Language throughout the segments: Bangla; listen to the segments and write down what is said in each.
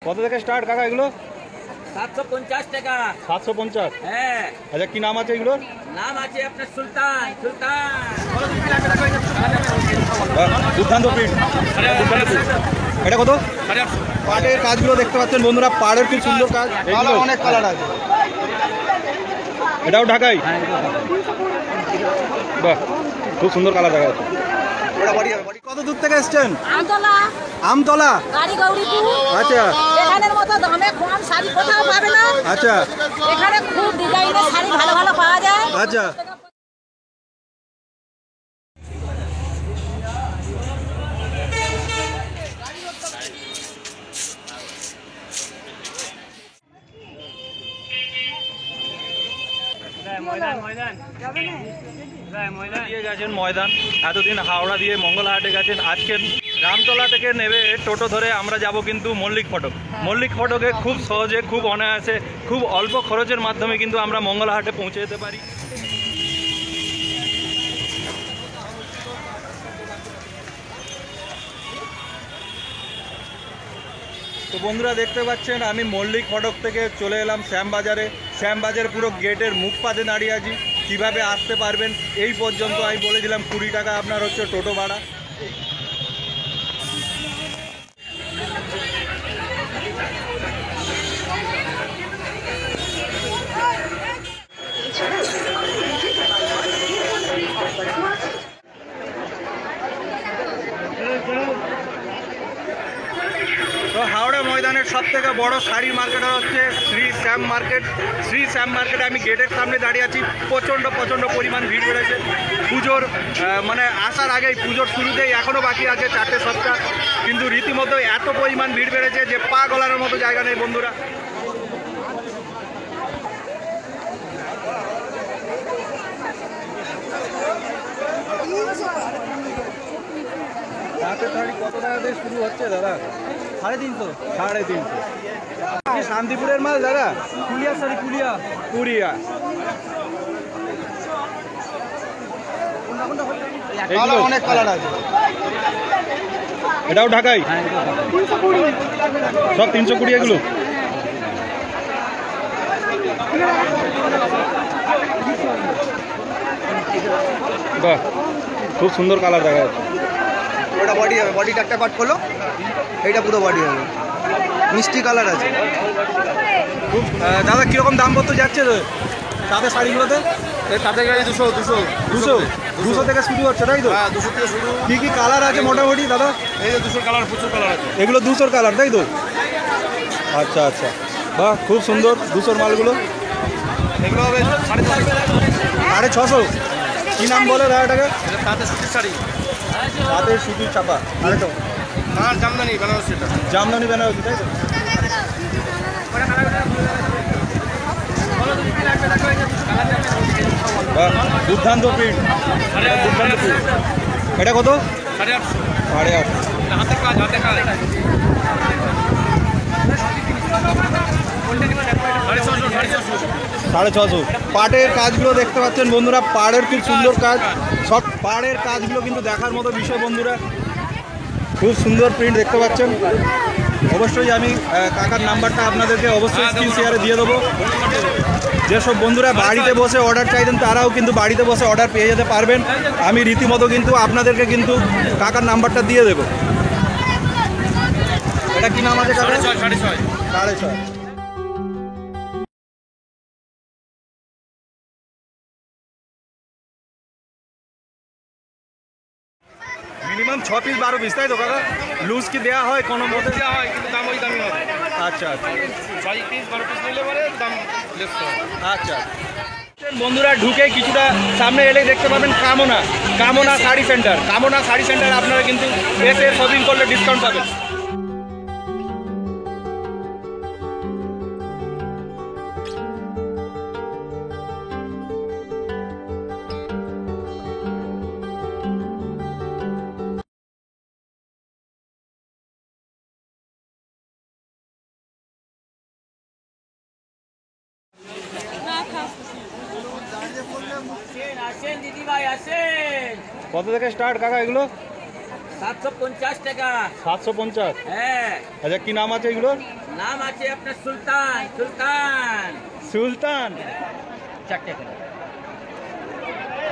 কত থেকে স্টার্ট কাকা এগুলো? 750 টাকা। 750? হ্যাঁ। আচ্ছা কি নাম আছে এগুলো? নাম আছে আপনার সুলতান। দুর্দান্ত প্রিন্ট। এটা কত? পাড়ের কাজগুলো দেখতে পাচ্ছেন বন্ধুরা, পাড়ের খুব সুন্দর কাজ, অনেক কালার আছে। এটাও ঢাকাই? বাহ, খুব সুন্দর কালার দেখা যাচ্ছে। কত দূর থেকে এসছেন? আমতলা। আমতলা? গাড়ি গৌরীপুর। আচ্ছা। এখানের মতো দামে কম শাড়ি কোথাও পাবে না। আচ্ছা। এখানে খুব ডিজাইনের শাড়ি ভালো ভালো পাওয়া যায়। আচ্ছা। ময়দান এতদিন হাওড়া দিয়ে মঙ্গলহাটে গেছেন, আজকে রামতলা থেকে নেবে টোটো ধরে আমরা যাব কিন্তু মল্লিক ফটক। মল্লিক ফটকে খুব সহজে, খুব অনায়াসে, খুব অল্প খরচের মাধ্যমে কিন্তু আমরা মঙ্গলহাটে পৌঁছে যেতে পারি। তো বন্ধুরা দেখতে পাচ্ছেন আমি মল্লিক ফটক থেকে চলে এলাম শ্যামবাজারে। শ্যামবাজার পুরো গেটের মুখ পাতে দাঁড়িয়ে আছি। কীভাবে আসতে পারবেন এই পর্যন্ত আমি বলেছিলাম 20 টাকা আপনার হচ্ছে টোটো ভাড়া। তো হাওড়া ময়দানের সব থেকে বড় শাড়ির মার্কেট হচ্ছে শ্রী শ্যাম মার্কেট। শ্রী শ্যাম মার্কেটে আমি গেটের সামনে দাঁড়িয়ে আছি। প্রচণ্ড পরিমাণ ভিড় বেড়েছে। পুজোর মানে আসার আগেই, পুজোর শুরুতেই এখনও বাকি আছে 4টে সপ্তাহ, কিন্তু রীতিমতো এত পরিমাণ ভিড় বেড়েছে যে পা গলানোর মতো জায়গা নেই বন্ধুরা। হাতের শাড়ি কত টাকা দিয়ে শুরু হচ্ছে দাদা? 350। 350? শান্তিপুরের মাল দাদা? কুলিয়া শাড়ি, পুরিয়া। অনেক কালার আছে। এটাও ঢাকাই? সব 320 এগুলো? বাহ, খুব সুন্দর কালার দেখা যাচ্ছে। ওটা বডি হবে, বডিটা একটা পার্ট খোলো, এইটা পুরো বডি হবে, মিষ্টি কালার আছে। খুব দাদা কীরকম দাম পড়তে যাচ্ছে তাদের শাড়িগুলোতে? তাদের গাড়ি 200 থেকে শুরু হচ্ছে তাই তো? হ্যাঁ, 200 থেকে শুরু। কী কী কালার আছে মোটামুটি দাদা? এই যে 200 কালার, প্রচুর কালার আছে। এগুলো 200 কালার তাই তো? আচ্ছা আচ্ছা, বাহ খুব সুন্দর 200 মালগুলো। এগুলো হবে 650? কী নাম বলে দাদাটাকে? তাতে সুতির শাড়ি, তাদের সুতির চাপা। আরেকটা আর জামদানি বেনারসি, এটা জামদানি বেনারসি তাই তো? দুর্দান্ত প্রিন্ট। এটা কত? 850। হাতে কাজ, হাতে কাজ। 650। পাড়ের কাজগুলো দেখতে পাচ্ছেন বন্ধুরা, পাড়ের খুব সুন্দর কাজ। সব পাড়ের কাজগুলো কিন্তু দেখার মতো বিষয় বন্ধুরা। খুব সুন্দর প্রিন্ট দেখতে পাচ্ছেন। অবশ্যই আমি কাকার নাম্বারটা আপনাদেরকে অবশ্যই স্ক্রিন শেয়ারে দিয়ে দেবো। যেসব বন্ধুরা বাড়িতে বসে অর্ডার চাইতেন তারাও কিন্তু বাড়িতে বসে অর্ডার পেয়ে যেতে পারবেন। আমি রীতিমতো কিন্তু আপনাদেরকে কিন্তু কাকার নাম্বারটা দিয়ে দেবো। এটা কি নাম আছে কাকা? 650। মিনিমাম 6 পিস 12 পিস তাই তো কাকা? লুজ কি দেওয়া হয় কোনো মতে? দেওয়া হয়, কিন্তু দাম ওই দামই হবে। আচ্ছা আচ্ছা, 6 পিস 12 পিস নিলে পরে দাম লেস হবে। আচ্ছা বন্ধুরা, ঢুকে কিছুটা সামনে এলেই দেখতে পাবেন কামনা শাড়ি সেন্টার। কামনা শাড়ি সেন্টার আপনারা কিন্তু এসে শপিং করলে ডিসকাউন্ট পাবেন। আসেন দিদি ভাই, আসেন। কত থেকে স্টার্ট কাকা এগুলো? 750 টাকা। 750। হ্যাঁ। আচ্ছা কি নাম আছে এগুলো? নাম আছে আপনার সুলতান। সুলতান। সুলতান। 4 টাকা।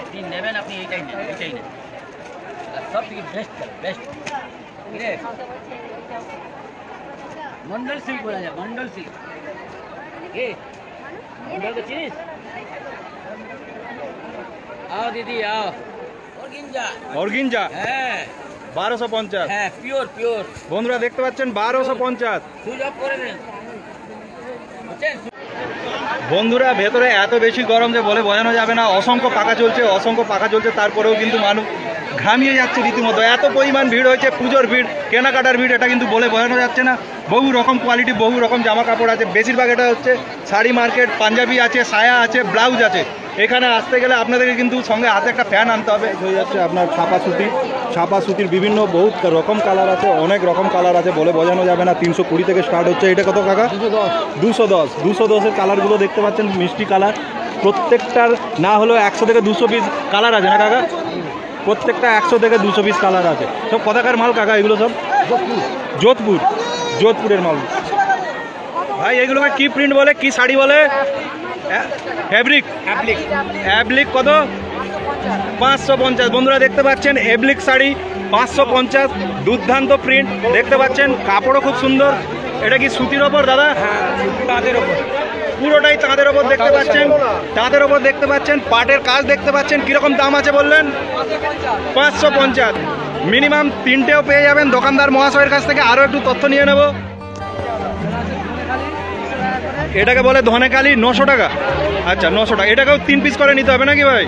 আপনি নেবেন, আপনি এইটাই নেন, এইটাই নেন। আর সব থেকে বেস্ট, বেস্ট। কিরে? মন্ডল সিল্ক বলা যায়, মন্ডল সিল্ক। কি? মন্ডল তো চিনিস? आओ दीदी आओ। অর্গিঞ্জা। অর্গিঞ্জা। হ্যাঁ 1250। হ্যাঁ, পিওর পিওর। বন্ধুরা দেখতে পাচ্ছেন 1250। সুইচ অফ করে দেন। বুঝছেন? বন্ধুরা ভেতরে এত বেশি গরম যে বলে বোঝানো যাবে না। অসংখ্য পাখা চলছে, তারপরেও কিন্তু মানুষ ঘামিয়ে যাচ্ছে রীতিমতো। এত পরিমাণ ভিড় হয়েছে, পুজোর ভিড়, কেনাকাটার ভিড়, এটা কিন্তু বলে বোঝানো যাচ্ছে না। বহু রকম কোয়ালিটি, বহু রকম জামা কাপড় আছে। বেশিরভাগ এটা হচ্ছে শাড়ি মার্কেট। পাঞ্জাবি আছে, সায়া আছে, ব্লাউজ আছে। এখানে আসতে গেলে আপনাদেরকে কিন্তু সঙ্গে হাতে একটা ফ্যান আনতে হবে। হয়ে যাচ্ছে আপনার ছাপা সুতির বিভিন্ন বহুত রকম কালার আছে, অনেক রকম কালার আছে, বলে বোঝানো যাবে না। 320 থেকে স্টার্ট হচ্ছে। এটা কত কাকা? 210। কালারগুলো দেখতে পাচ্ছেন, মিষ্টি কালার। প্রত্যেকটার না হলেও 100 থেকে 200 পিস কালার আছে না কাকা? প্রত্যেকটা 100 থেকে 200 পিস কালার আছে। সব কোথাকার মাল কাকা এগুলো? সব যোধপুরের মাল। ভাই এগুলোকে কি প্রিন্ট বলে, কি শাড়ি বলে? অ্যাবলিক কত? 550। বন্ধুরা দেখতে পাচ্ছেন অ্যাবলিক শাড়ি 550। দুর্দান্ত প্রিন্ট দেখতে পাচ্ছেন, কাপড়ও খুব সুন্দর। এটা কি সুতির ওপর দাদা? তাঁতের ওপর, পুরোটাই তাঁতের ওপর দেখতে পাচ্ছেন। পাটের কাজ দেখতে পাচ্ছেন। কিরকম দাম আছে বললেন? 550। মিনিমাম 3টেও পেয়ে যাবেন দোকানদার মহাশয়ের কাছ থেকে। আরও একটু তথ্য নিয়ে নেব। এটাকে বলে ধনেকালি, 900 টাকা। আচ্ছা 900 টাকা। এটাকেও 3 পিস করে নিতে হবে নাকি ভাই?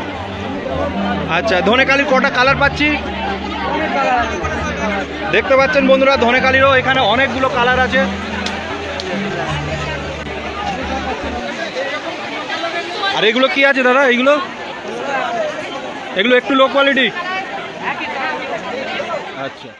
আচ্ছা ধনেকালির কটা কালার পাচ্ছি দেখতে পাচ্ছেন বন্ধুরা। ধনেকালিরও এখানে অনেকগুলো কালার আছে। আর এগুলো কি আছে দাদা? এগুলো একটু লো কোয়ালিটি। আচ্ছা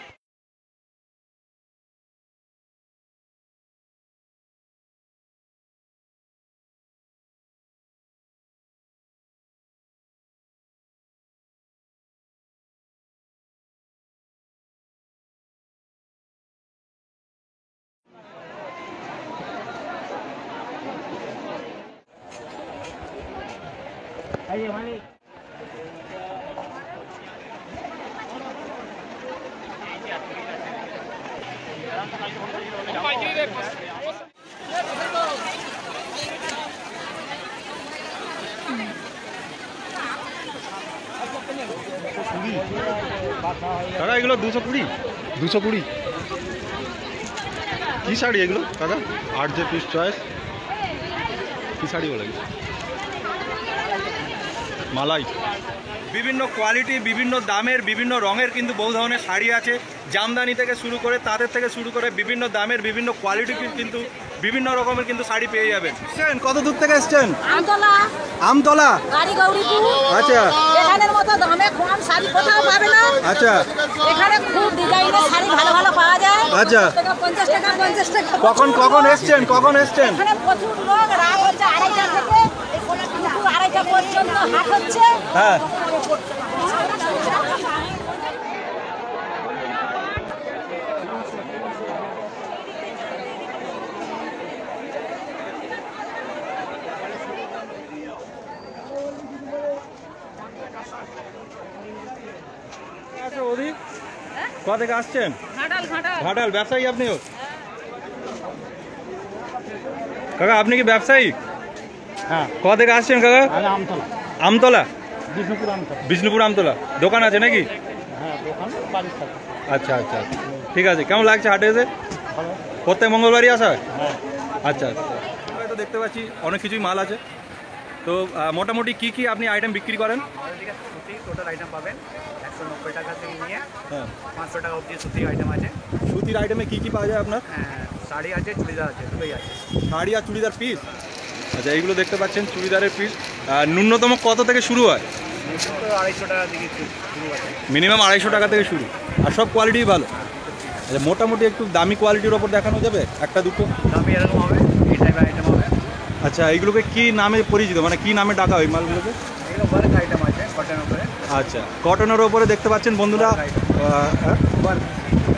দাদা এগুলো 220 কি শাড়ি এগুলো দাদা? 8 যে পিস চয়েস, কি শাড়ি বলে? মালাই। বিভিন্ন কোয়ালিটি, বিভিন্ন দামের, বিভিন্ন রঙের কিন্তু বহু ধরনের শাড়ি আছে। জামদানি থেকে শুরু করে, তাঁতের থেকে শুরু করে বিভিন্ন দামের, বিভিন্ন কোয়ালিটির কিন্তু বিভিন্ন রকমের কিন্তু শাড়ি পেয়ে যাবেন। কত দূর থেকে এসছেন? আমতলা। আচ্ছা। এখানের মতো দামে কম শাড়ি কোথাও পাবে না। আচ্ছা। এখানে খুব ডিজাইনের শাড়ি ভালো ভালো পাওয়া যায়। আচ্ছা। 50 টাকা। কখন এসছেন? এখানে প্রচুর লোক। রাত হচ্ছে 2:30 থেকে 2:30 পর্যন্ত হাট হচ্ছে। হ্যাঁ। কোথা থেকে আসছেন? ঘাটাল। ব্যবসায়ী আপনিও? কাকা আপনি কি ব্যবসায়ী? হ্যাঁ। কোথা থেকে আসছেন কাকা? আমতলা। বিষ্ণুপুর আমতলা। দোকান আছে নাকি? আচ্ছা আচ্ছা, ঠিক আছে। কেমন লাগছে হাটে এসে? প্রত্যেক মঙ্গলবারই আসা হয়? আচ্ছা আচ্ছা। তো দেখতে পাচ্ছি অনেক কিছুই মাল আছে। তো মোটামুটি কি কি আপনি আইটেম বিক্রি করেন? টোটাল আইটেম পাবেন 190 টাকা থেকে নিয়ে হ্যাঁ 500 টাকা অবধি সুতির আইটেম আছে। সুতির আইটেমে কি কি পাওয়া যায় আপনার? শাড়ি আছে, চুড়িদার আছে, দুটোই আছে। শাড়ি আর চুড়িদার পিস। আচ্ছা এইগুলো দেখতে পাচ্ছেন চুড়িদারের পিস। ন্যূনতম কত থেকে শুরু হয়? 250 টাকা থেকে শুরু আছে। মিনিমাম 250 টাকা থেকে শুরু। আর সব কোয়ালিটিই ভালো। আচ্ছা মোটামুটি একটু দামি কোয়ালিটির ওপর দেখানো যাবে? একটা দুটো দামি এরকম হবে, এই টাইপের আইটেম হবে। আচ্ছা এইগুলোকে কি নামে পরিচিত, মানে কি নামে ডাকা হয় মালগুলোকে? এগুলো ওয়ার্ক আইটেম আছে কটনের উপরে। আচ্ছা কটনের ওপরে দেখতে পাচ্ছেন বন্ধুরা।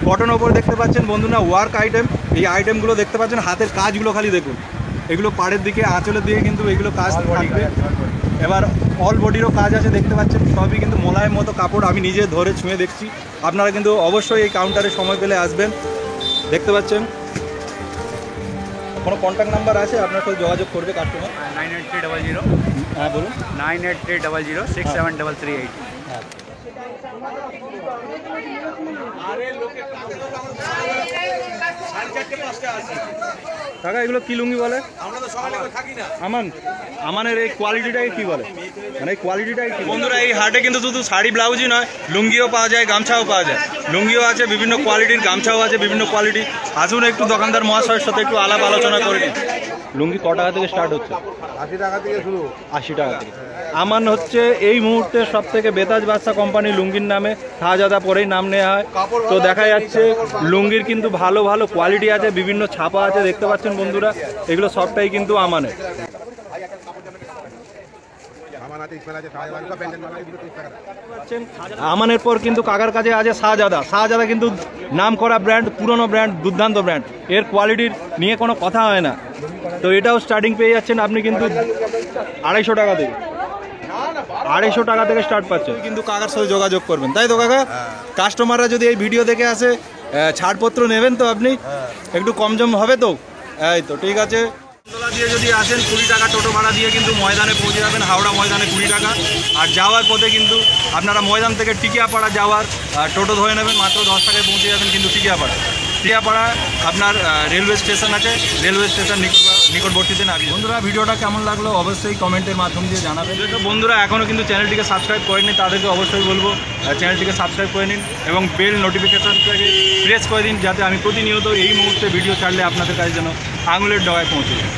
কটন ওপর দেখতে পাচ্ছেন বন্ধুরা ওয়ার্ক আইটেম। এই আইটেমগুলো দেখতে পাচ্ছেন, হাতের কাজগুলো খালি দেখুন, এগুলো পাড়ের দিকে আঁচলের দিকে কিন্তু এগুলো কাজ থাকবে। এবার অল বডিরও কাজ আছে দেখতে পাচ্ছেন, সবই কিন্তু মোলায়েম মতো কাপড়, আমি নিজে ধরে ছুঁয়ে দেখছি। আপনারা কিন্তু অবশ্যই এই কাউন্টারে সময় পেলে আসবেন। দেখতে পাচ্ছেন কোনো কন্ট্যাক্ট নাম্বার আছে, আপনার সাথে যোগাযোগ করবে কাস্টমার। 98300 হ্যাঁ বলুন। 98300 67338। কাকা এগুলো কি লুঙ্গি বলে? আমানের এই কোয়ালিটিটাই কি বলে, মানে এই কোয়ালিটিটাই কি? বন্ধুরা এই হাটে কিন্তু শুধু শাড়ি ব্লাউজই নয়, লুঙ্গিও পাওয়া যায়, গামছাও পাওয়া যায়। লুঙ্গিও আছে বিভিন্ন কোয়ালিটির, গামছাও আছে বিভিন্ন কোয়ালিটি। আসুন একটু দোকানদার মহাশয়ের সাথে একটু আলাপ আলোচনা করে নিই। লুঙ্গি ক টাকা থেকে স্টার্ট হচ্ছে? 80 টাকা থেকে শুরু। 80 টাকা থেকে। আমান হচ্ছে এই মুহূর্তে সব থেকে বেতাজ বাদশা কোম্পানি লুঙ্গির নামে শাহজাদা পরেই নাম নেওয়া হয়। তো দেখা যাচ্ছে লুঙ্গির কিন্তু ভালো ভালো কোয়ালিটি আছে, বিভিন্ন ছাপা আছে দেখতে পাচ্ছেন বন্ধুরা, এগুলো সবটাই কিন্তু আমানের। আমানের পর কিন্তু কাকার কাছে আছে শাহজাদা। শাহজাদা কিন্তু নাম করা ব্র্যান্ড, পুরনো ব্র্যান্ড, দুর্দান্ত ব্র্যান্ড, এর কোয়ালিটির নিয়ে কোনো কথা হয় না। তো এটাও স্টার্টিং পেয়ে যাচ্ছেন আপনি কিন্তু 250 টাকা থেকে, 250 টাকা থেকে স্টার্ট পাচ্ছেন। কিন্তু কাকার সাথে যোগাযোগ করবেন, তাই তো কাকা? কাস্টমাররা যদি এই ভিডিও দেখে আসে ছাড়পত্র নেবেন তো আপনি? একটু কম জম হবে তো? এই তো ঠিক আছে। তোলা দিয়ে যদি আসেন 20 টাকা টোটো ভাড়া দিয়ে কিন্তু ময়দানে পৌঁছে যাবেন, হাওড়া ময়দানে 20 টাকা। আর যাওয়ার পথে কিন্তু আপনারা ময়দান থেকে টিকিয়াপাড়া যাওয়ার টোটো ধরে নেবেন, মাত্র 10 টাকায় পৌঁছে যাবেন কিন্তু টিকিয়াপাড়া। টিকিয়াপাড়া আপনার রেলওয়ে স্টেশন আছে, রেলওয়ে স্টেশন নিকটবর্তীতে নাকি। বন্ধুরা ভিডিওটা কেমন লাগলো অবশ্যই কমেন্টের মাধ্যম দিয়ে জানাবেন। তো বন্ধুরা এখনও কিন্তু চ্যানেলটিকে সাবস্ক্রাইব করেনি, তাদেরকে অবশ্যই বলবো চ্যানেলটিকে সাবস্ক্রাইব করে নিন এবং বেল নোটিফিকেশনটাকে প্রেস করে দিন, যাতে আমি প্রতিনিয়ত এই মুহূর্তে ভিডিও ছাড়লে আপনাদের কাছে যেন আঙুলের ডগায় পৌঁছে যায়।